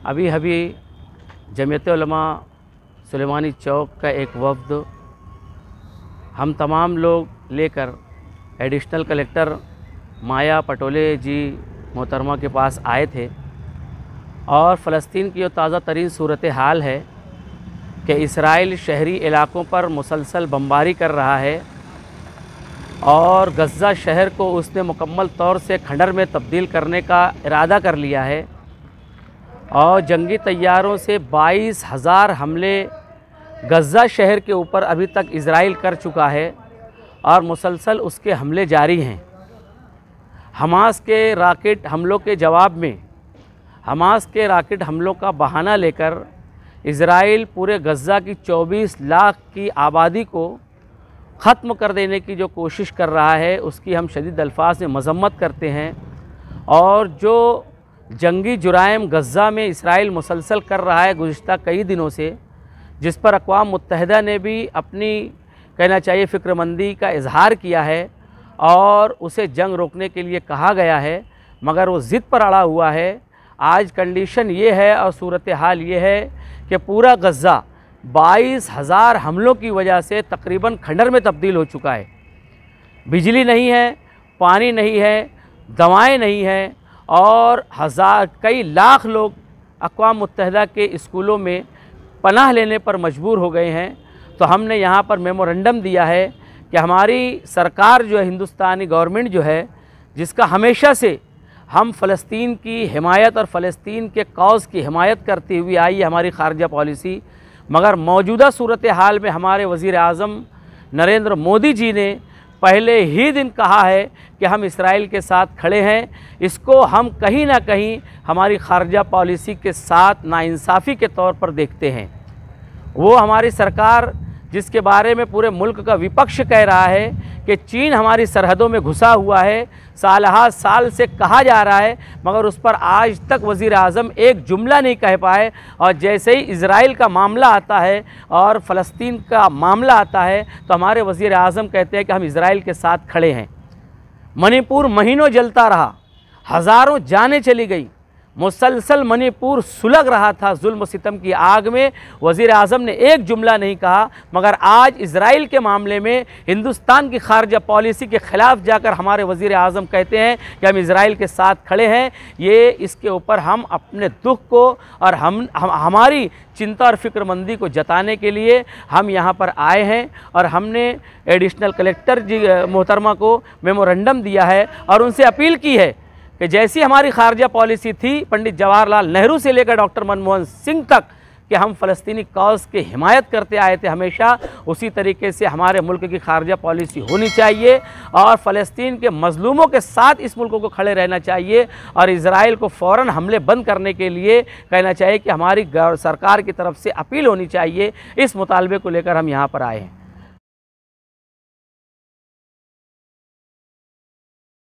अभी अभी जमीयत उलमा सुलेमानी चौक का एक वफ़द हम तमाम लोग लेकर एडिशनल कलेक्टर माया पटोले जी मोहतरमा के पास आए थे और फ़लस्तीन की जो ताज़ा तरीन सूरत हाल है कि इसराइल शहरी इलाकों पर मुसलसल बमबारी कर रहा है और गज़ा शहर को उसने मुकम्मल तौर से खंडर में तब्दील करने का इरादा कर लिया है और जंगी तैयारों से 22,000 हमले गज़ा शहर के ऊपर अभी तक इज़राइल कर चुका है और मुसलसल उसके हमले जारी हैं। हमास के रॉकेट हमलों के जवाब में हमास के रॉकेट हमलों का बहाना लेकर इज़राइल पूरे गज़ा की 24 लाख की आबादी को ख़त्म कर देने की जो कोशिश कर रहा है उसकी हम शदीद अल्फाज में मज़म्मत करते हैं। और जो जंगी जुराइम गज़ा में इसराइल मुसलसल कर रहा है गुज़िश्ता कई दिनों से, जिस पर अक़वाम मुत्तहिदा ने भी अपनी कहना चाहिए फ़िक्रमंदी का इजहार किया है और उसे जंग रोकने के लिए कहा गया है, मगर वो ज़िद पर अड़ा हुआ है। आज कंडीशन ये है और सूरत हाल ये है कि पूरा गज़ा 22,000 हमलों की वजह से तकरीबन खंडर में तब्दील हो चुका है। बिजली नहीं है, पानी नहीं है, दवाएं नहीं हैं और कई लाख लोग अक़वाम मुत्तहिदा के स्कूलों में पनाह लेने पर मजबूर हो गए हैं। तो हमने यहाँ पर मेमोरेंडम दिया है कि हमारी सरकार जो है, हिंदुस्तानी गवर्नमेंट जो है, जिसका हमेशा से हम फ़लस्तीन की हिमायत और फ़लस्तीन के कौज़ की हिमायत करती हुई आई है हमारी ख़ारजा पॉलिसी, मगर मौजूदा सूरत हाल में हमारे वज़ीर आज़म नरेंद्र मोदी जी ने पहले ही दिन कहा है कि हम इसराइल के साथ खड़े हैं। इसको हम कहीं ना कहीं हमारी ख़ारजा पॉलिसी के साथ नाइंसाफ़ी के तौर पर देखते हैं। वो हमारी सरकार जिसके बारे में पूरे मुल्क का विपक्ष कह रहा है कि चीन हमारी सरहदों में घुसा हुआ है, साल साल से कहा जा रहा है, मगर उस पर आज तक वज़ीर आज़म एक जुमला नहीं कह पाए। और जैसे ही इज़राइल का मामला आता है और फ़लस्तीन का मामला आता है तो हमारे वज़ीर आज़म कहते हैं कि हम इज़राइल के साथ खड़े हैं। मणिपुर महीनों जलता रहा, हज़ारों जानें चली गई, मुसलसल मणिपुर सुलग रहा था जुल्म सितम की आग में। वज़ीर आज़म ने एक जुमला नहीं कहा, मगर आज इज़राइल के मामले में हिंदुस्तान की ख़ारजा पॉलिसी के ख़िलाफ़ जाकर हमारे वज़ीर आज़म कहते हैं कि हम इज़राइल के साथ खड़े हैं। ये इसके ऊपर हम अपने दुख को और हमारी चिंता और फ़िक्रमंदी को जताने के लिए हम यहाँ पर आए हैं और हमने एडिशनल कलेक्टर जी मोहतरमा को मेमोरेंडम दिया है और उनसे अपील की है कि जैसी हमारी ख़ारजा पॉलिसी थी पंडित जवाहरलाल नेहरू से लेकर डॉक्टर मनमोहन सिंह तक कि हम फ़लस्तीनी कौज़ की हिमायत करते आए थे हमेशा, उसी तरीके से हमारे मुल्क की ख़ारजा पॉलिसी होनी चाहिए और फ़लस्तीन के मज़लूमों के साथ इस मुल्क को खड़े रहना चाहिए और इज़राइल को फ़ौरन हमले बंद करने के लिए कहना चाहिए कि हमारी सरकार की तरफ से अपील होनी चाहिए। इस मुतालबे को लेकर हम यहाँ पर आए हैं।